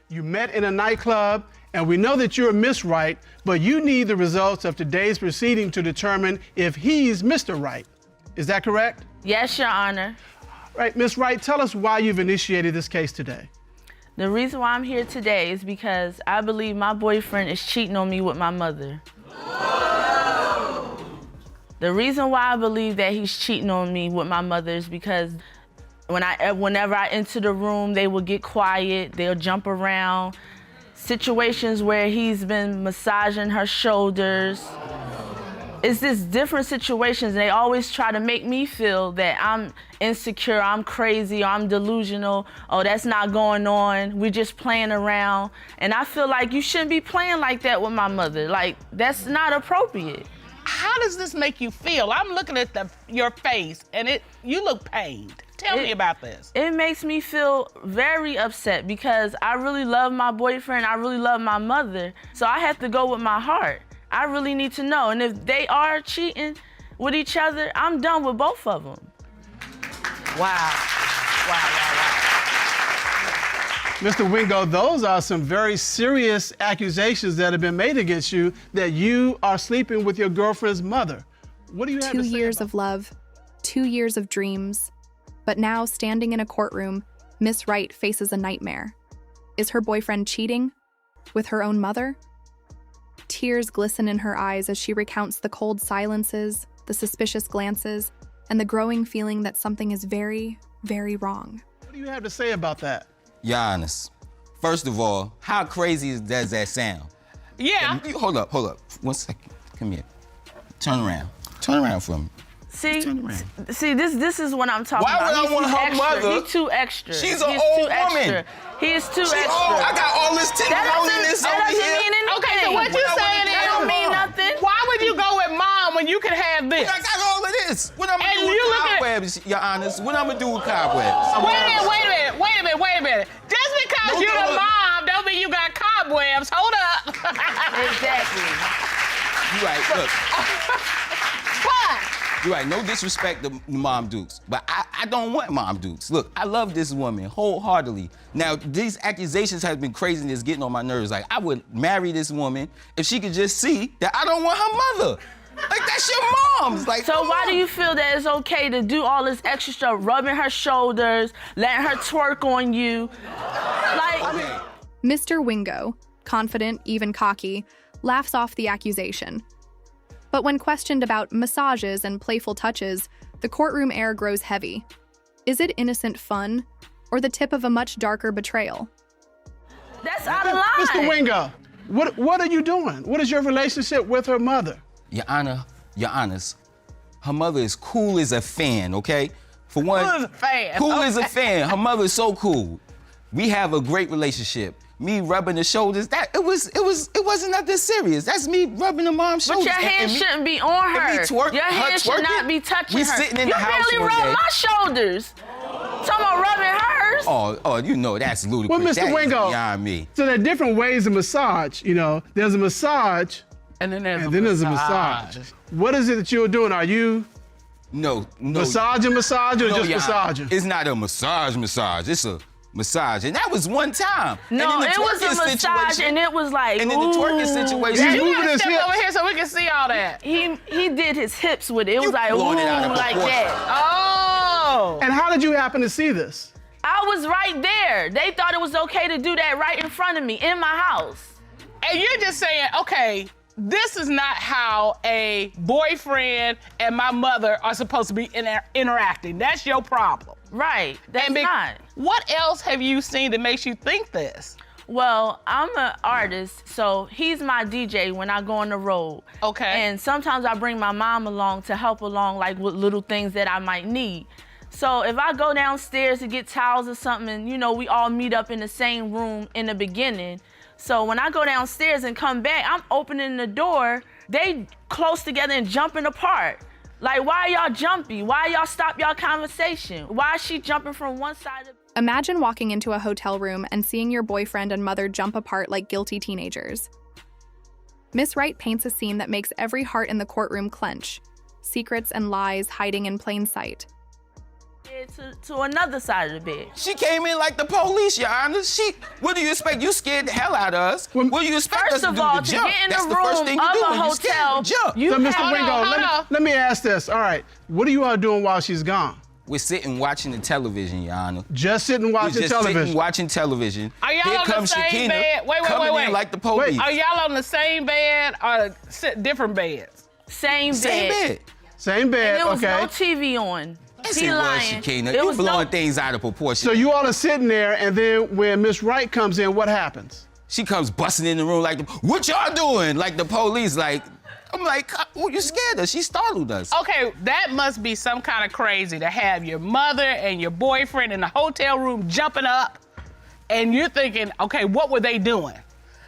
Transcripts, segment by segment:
You met in a nightclub, and we know that you're Miss Wright, but you need the results of today's proceeding to determine if he's Mr. Wright. Is that correct? Yes, Your Honor. Right, Miss Wright, tell us why you've initiated this case today. The reason why I'm here today is because I believe my boyfriend is cheating on me with my mother. The reason why I believe that he's cheating on me with my mother is because whenever I enter the room, they will get quiet, they'll jump around. Situations where he's been massaging her shoulders. It's just different situations, and they always try to make me feel that I'm insecure, I'm crazy, or I'm delusional, oh, that's not going on, we're just playing around. And I feel like you shouldn't be playing like that with my mother. Like, that's not appropriate. How does this make you feel? I'm looking at your face, and you look pained. Tell me about this. It makes me feel very upset because I really love my boyfriend, I really love my mother, so I have to go with my heart. I really need to know, and if they are cheating with each other, I'm done with both of them. Wow. Mr. Wingo, those are some very serious accusations that have been made against you, that you are sleeping with your girlfriend's mother. What do you have to say 2 years about of love, 2 years of dreams. But now, standing in a courtroom, Miss Wright faces a nightmare. Is her boyfriend cheating with her own mother? Tears glisten in her eyes as she recounts the cold silences, the suspicious glances, and the growing feeling that something is very, very wrong. What do you have to say about that? Your Honest, first of all, how crazy does that sound? Yeah. Hold up. 1 second. Come here. Turn around for me. See, this is what I'm talking Why about. would I want her mother? He's too extra. She's an old woman. He's too extra. Oh, I got all this tenderoniness over That doesn't here. mean anything. Okay, so what you saying is, that don't mean nothing. why would you go with mom when you could have this? I got all of this. What I'm And gonna do you with look at- cobwebs, Your Honest? What I'm gonna do with cobwebs? Wait a minute. Just because you're the mom don't mean you got cobwebs. Hold up. Exactly. You right, look. What? You're right, no disrespect to Mom Dukes, but I don't want Mom Dukes. Look, I love this woman wholeheartedly. Now, these accusations have been craziness getting on my nerves. Like, I would marry this woman if she could just see that I don't want her mother. Like, that's your mom's. Like, So why do you feel that it's okay to do all this extra stuff, rubbing her shoulders, letting her twerk on you? Like, Mr. Wingo, confident, even cocky, laughs off the accusation. But when questioned about massages and playful touches, the courtroom air grows heavy. Is it innocent fun, or the tip of a much darker betrayal? that's out of line. Mr. Wingo, what are you doing? What is your relationship with her mother? Your Honor, Your Honest, her mother is cool as a fan, okay? For one, Cool as a fan. Cool as a fan. Her mother is so cool. We have a great relationship. Me rubbing the shoulders, it wasn't nothing serious. That's me rubbing the mom's But shoulders. your hand shouldn't be on and her. me twerk- Your her hand should twerking? not be touching We her. sitting in you the house barely one rub day. my shoulders. Talking about rubbing hers. Oh, you know that's ludicrous. Well, Mr. That is Wingo, beyond me. so there are different ways of massage. You know, there's a massage, And then there's there's a massage. What is it that you're doing? Are you No. massaging or just Your Honor, massaging? It's not a massage. It's a massage. And that was one time. No, and in the it was a twerking massage, situation- and it was like, And in the twerking ooh. situation, You moving gotta his step hips. over here so we can see all that. He did his hips with it. It was like, ooh, blowing it out of like proportion. that. Oh. And how did you happen to see this? I was right there. They thought it was okay to do that right in front of me, in my house. And you're just saying, okay, this is not how a boyfriend and my mother are supposed to be interacting. That's your problem. Right, that's not. What else have you seen that makes you think this? Well, I'm an artist, so he's my DJ when I go on the road. Okay. And sometimes I bring my mom along to help along, like with little things that I might need. So if I go downstairs to get towels or something, and you know, we all meet up in the same room in the beginning. So when I go downstairs and come back, I'm opening the door, they close together and jumping apart. Like, why are y'all jumpy? Why y'all stop y'all conversation? Why is she jumping from one side of... Imagine walking into a hotel room and seeing your boyfriend and mother jump apart like guilty teenagers. Miss Wright paints a scene that makes every heart in the courtroom clench, secrets and lies hiding in plain sight. to another side of the bed. She came in like the police, Your Honor. What do you expect? You scared the hell out of us. What do you expect us to do? First of all, to to jump? get in That's the the first room thing you of do a when you scared hotel, to jump. you So, Mr. have- Wingo, let me ask this. All right, what are you all doing while she's gone? We're sitting watching the television, Your Honor. Just sitting watching We're just television. sitting watching television. Are y'all Here on the comes same Shakina bed? Wait, coming in like the police. Are y'all on the same bed or different beds? Same bed. Same bed. Same bed, And there was okay. no TV on. Yes, He it was, lying. Shakina. There You was blowing no- things out of proportion. So you all are sitting there, and then when Miss Wright comes in, what happens? She comes busting in the room like, what y'all doing? Like the police, like, I'm like, oh, you scared us. She startled us. Okay, that must be some kind of crazy to have your mother and your boyfriend in the hotel room jumping up, and you're thinking, okay, what were they doing?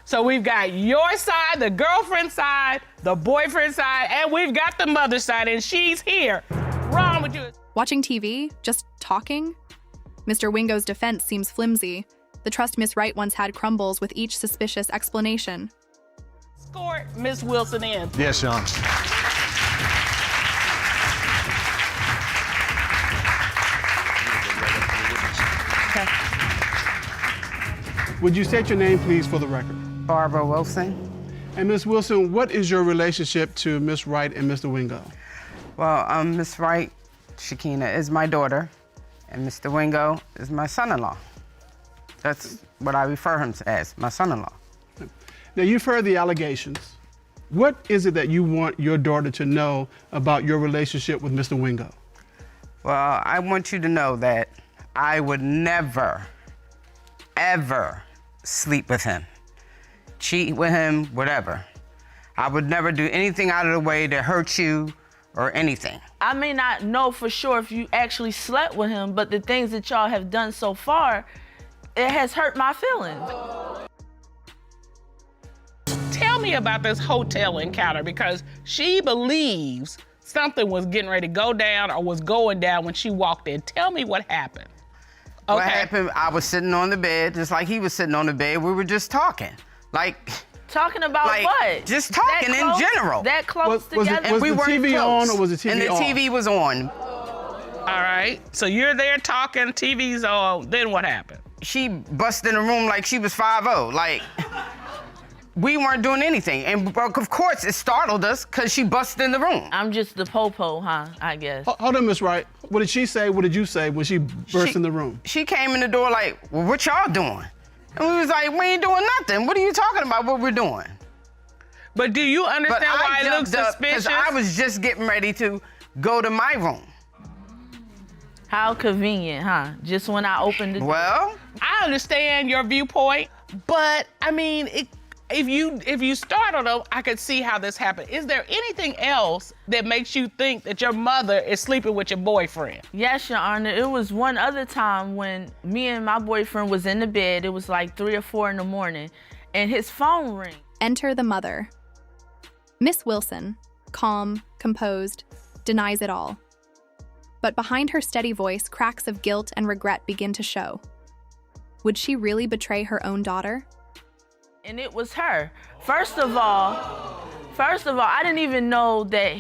So we've got your side, the girlfriend side, the boyfriend side, and we've got the mother side, and she's here. Wrong with you. Watching TV? Just talking? Mr. Wingo's defense seems flimsy. The trust Miss Wright once had crumbles with each suspicious explanation. Escort Miss Wilson in. Yes, Your Honor. Would you state your name, please, for the record? Barbara Wilson. And Miss Wilson, what is your relationship to Miss Wright and Mr. Wingo? Well, Miss Wright, Shakina, is my daughter, and Mr. Wingo is my son-in-law. That's what I refer him to as, my son-in-law. Now, you've heard the allegations. What is it that you want your daughter to know about your relationship with Mr. Wingo? Well, I want you to know that I would never, ever sleep with him, cheat with him, whatever. I would never do anything out of the way to hurt you or anything. I may not know for sure if you actually slept with him, but the things that y'all have done so far, it has hurt my feelings. Tell me about this hotel encounter, because she believes something was getting ready to go down or was going down when she walked in. Tell me what happened. Okay. What happened, I was sitting on the bed, just like he was sitting on the bed. We were just talking. Talking about Like, what? just talking That in close? general. That close Was together? the we weren't TV close. on or was the TV And the off? TV was on. All right. So you're there talking, TV's on. Then what happened? She busted in the room like she was 5'0". Like, we weren't doing anything. And of course, it startled us because she busted in the room. I'm just the po-po, huh, I guess. Hold on, Miss Wright. What did she say? What did you say when she burst in the room? She came in the door like, well, what y'all doing? And we was like, we ain't doing nothing. What are you talking about what we're doing? But do you But understand why I it looks jumped up because suspicious? I was just getting ready to go to my room. How convenient, huh? Just when I opened the door. Well, I understand your viewpoint, but I mean, if you startled them, I could see how this happened. Is there anything else that makes you think that your mother is sleeping with your boyfriend? Yes, Your Honor. It was one other time when me and my boyfriend was in the bed. It was like 3 or 4 in the morning, and his phone rang. Enter the mother. Miss Wilson, calm, composed, denies it all. But behind her steady voice, cracks of guilt and regret begin to show. Would she really betray her own daughter? And it was her. First of all, I didn't even know that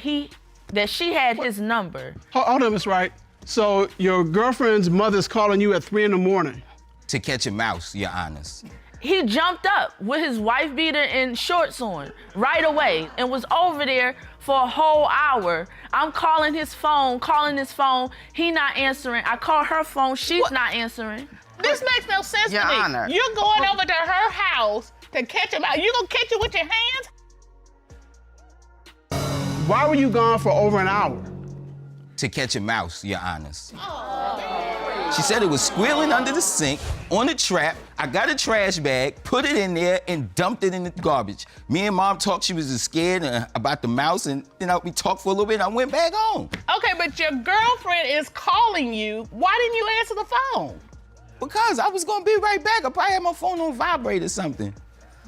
she had his number. Hold on, Miss Wright. So your girlfriend's mother's calling you at 3 in the morning. To catch a mouse, Your Honors. He jumped up with his wife beater and shorts on right away and was over there for a whole hour. I'm calling his phone. He not answering. I call her phone. She's not answering. This makes no sense Your to me. Honor. You're going over to her house to catch him out. You gonna catch it with your hands? Why were you gone for over an hour? To catch a mouse, Your Honors. She said it was squealing under the sink, on the trap. I got a trash bag, put it in there, and dumped it in the garbage. Me and Mom talked, she was scared about the mouse, and then we talked for a little bit, and I went back home. Okay, but your girlfriend is calling you. Why didn't you answer the phone? Because I was gonna be right back. I probably had my phone on vibrate or something.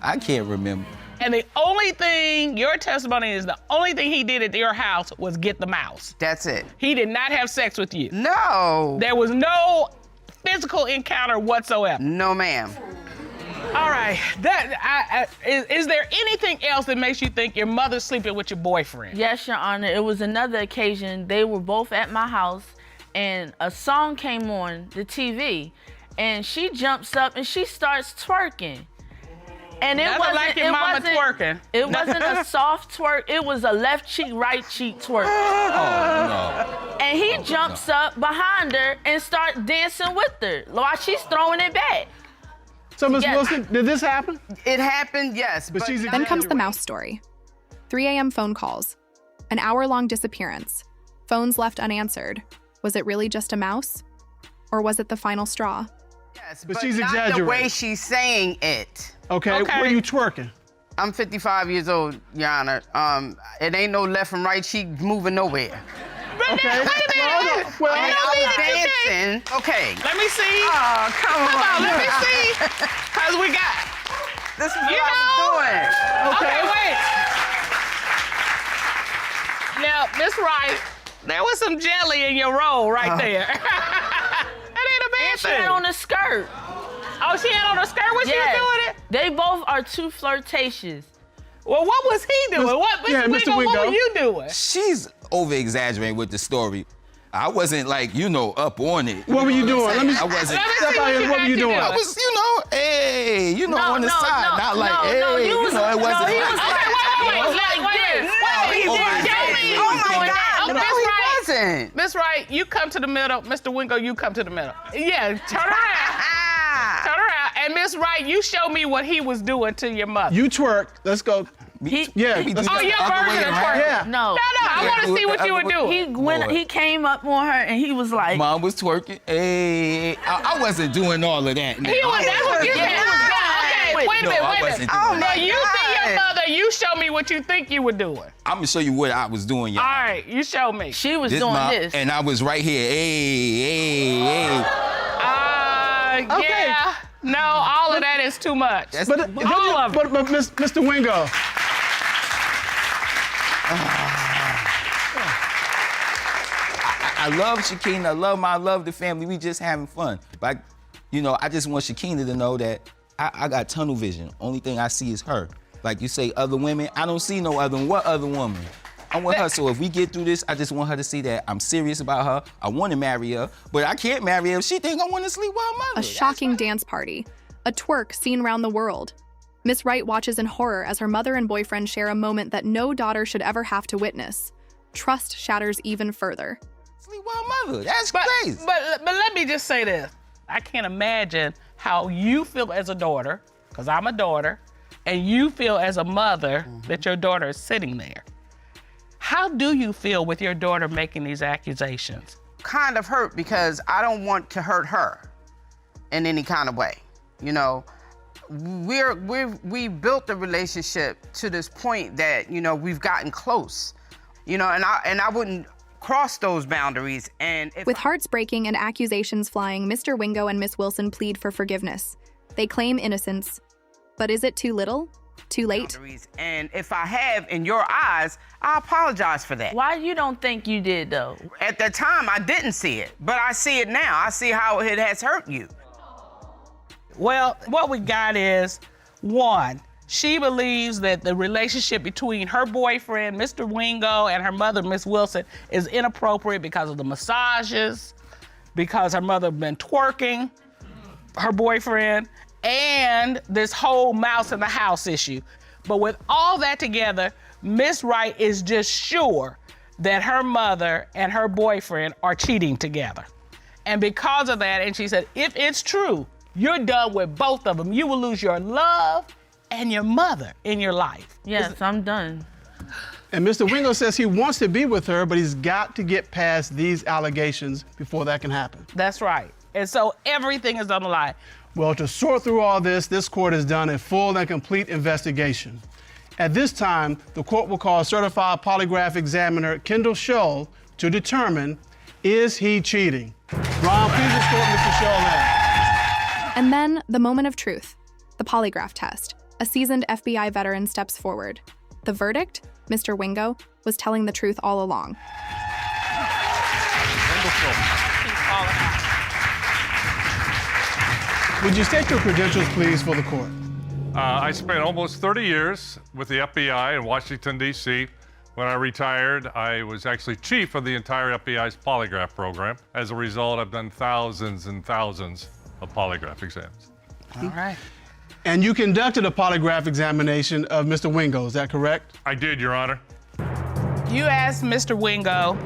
I can't remember. And the only thing, your testimony is the only thing he did at your house was get the mouse. that's it. He did not have sex with you. No. There was no physical encounter whatsoever. No, ma'am. All right, is there anything else that makes you think your mother's sleeping with your boyfriend? Yes, Your Honor. It was another occasion. They were both at my house, and a song came on the TV, and she jumps up and she starts twerking. And it Nothing wasn't like your it mama wasn't twerking. It wasn't a soft twerk. It was a left cheek, right cheek twerk. Oh, And he jumps up behind her and starts dancing with her while she's throwing it back. So, Ms. Yes. Wilson, did this happen? It happened, yes. But she's Then comes the mouse story. 3 a.m. phone calls. An hour-long disappearance. Phones left unanswered. Was it really just a mouse? Or was it the final straw? Yes, But but she's not exaggerating. the way she's saying it. Okay, Okay. were you twerking? I'm 55 years old, Your Honor. It ain't no left and right cheek moving nowhere. Okay. Well, And I was dancing. Okay. Let me see. Oh, come Come on, on. let me see. Cause we got. This is what You I was doing. Okay, wait. Now, Miss Wright, there was some jelly in your roll right there. That ain't a bad She had thing. on a skirt. Oh, she had on a skirt when she was doing it? They both are too flirtatious. Well, what was he doing? What, Yeah, Mr. Mr. Wingo, what Wingo. were you doing? She's over-exaggerating with the story. I wasn't like, up on it. What were you doing? Let me I wasn't. Let me step see out here. What were you doing? I was, hey, on the side, not like, hey, he was, it wasn't. he was Okay, wait, like this. he Oh, didn't. show me. Oh, my doing God. that. No, Miss he Wright. wasn't. Miss Wright, you come to the middle. Mr. Wingo, you come to the middle. Yeah, turn around. Turn around. And Miss Wright, you show me what he was doing to your mother. You twerk. Let's go. Yeah. We let's do go. Oh, your the other way version of around. twerking. Yeah. No. No, I want to see what you were doing. He came up on her and he was like, Mom was twerking. Hey, I wasn't doing all of that. He was, that's what you said. Okay, wait a No, minute, I wait a wasn't minute. doing Now, that. you see your mother, you show me what you think you were doing. I'm gonna show you what I was doing, y'all. All right, you show me. she was doing this. And I was right here. Hey. Okay. Yeah. No, all of that is too much. But, all of it. but Mr. Wingo, I love Shakina. I love the family. We just having fun. But, I just want Shakina to know that I got tunnel vision. Only thing I see is her. Like you say, other women, I don't see no other. What other woman? I want her. So if we get through this, I just want her to see that I'm serious about her. I want to marry her, but I can't marry her if she think I want to sleep with her mother. A shocking dance party. A twerk seen round the world. Miss Wright watches in horror as her mother and boyfriend share a moment that no daughter should ever have to witness. Trust shatters even further. Sleep with her mother. That's But, crazy. but let me just say this. I can't imagine how you feel as a daughter, because I'm a daughter, and you feel as a mother that your daughter is sitting there. How do you feel with your daughter making these accusations? Kind of hurt because I don't want to hurt her in any kind of way. We built the relationship to this point that we've gotten close. And I wouldn't cross those boundaries. And if With hearts breaking and accusations flying, Mr. Wingo and Miss Wilson plead for forgiveness. They claim innocence. But is it too little? Too late? boundaries, and if I have in your eyes, I apologize for that. Why you don't think you did though? At the time, I didn't see it, but I see it now. I see how it has hurt you. Well, what we got is, one, she believes that the relationship between her boyfriend, Mr. Wingo, and her mother, Miss Wilson, is inappropriate because of the massages, because her mother been twerking, her boyfriend, and this whole mouse in the house issue. But with all that together, Miss Wright is just sure that her mother and her boyfriend are cheating together. And because of that, and she said, if it's true, you're done with both of them. You will lose your love and your mother in your life. Yes, I'm done. and Mr. Wingo says he wants to be with her, but he's got to get past these allegations before that can happen. That's right. And so everything is on the line. Well, to sort through all this court has done a full and complete investigation. At this time, the court will call certified polygraph examiner Kendall Scholl to determine, is he cheating? Ron, please escort Mr. Scholl in. And then, the moment of truth. The polygraph test. A seasoned FBI veteran steps forward. The verdict? Mr. Wingo was telling the truth all along. Would you state your credentials, please, for the court? I spent almost 30 years with the FBI in Washington, D.C. When I retired, I was actually chief of the entire FBI's polygraph program. As a result, I've done thousands and thousands of polygraph exams. All right. And you conducted a polygraph examination of Mr. Wingo, is that correct? I did, Your Honor. You asked Mr. Wingo,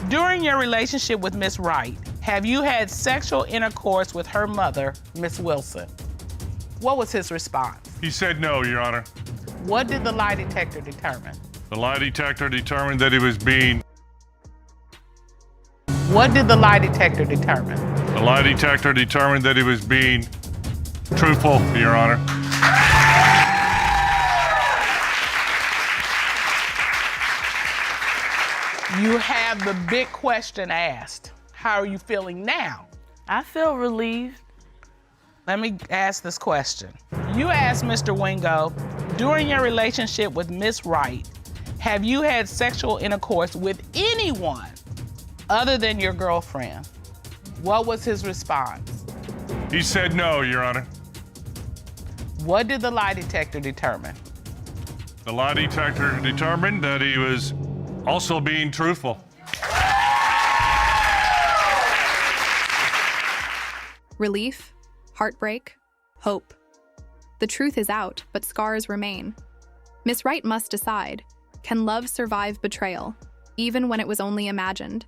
during your relationship with Miss Wright, have you had sexual intercourse with her mother, Miss Wilson? What was his response? He said no, Your Honor. What did the lie detector determine? The lie detector determined that he was being... What did the lie detector determine? The lie detector determined that he was being truthful, Your Honor. You have the big question asked. How are you feeling now? I feel relieved. Let me ask this question. You asked Mr. Wingo, during your relationship with Miss Wright, have you had sexual intercourse with anyone other than your girlfriend? What was his response? He said no, Your Honor. What did the lie detector determine? The lie detector determined that he was also being truthful. Relief, heartbreak, hope. The truth is out, but scars remain. Miss Wright must decide, can love survive betrayal, even when it was only imagined?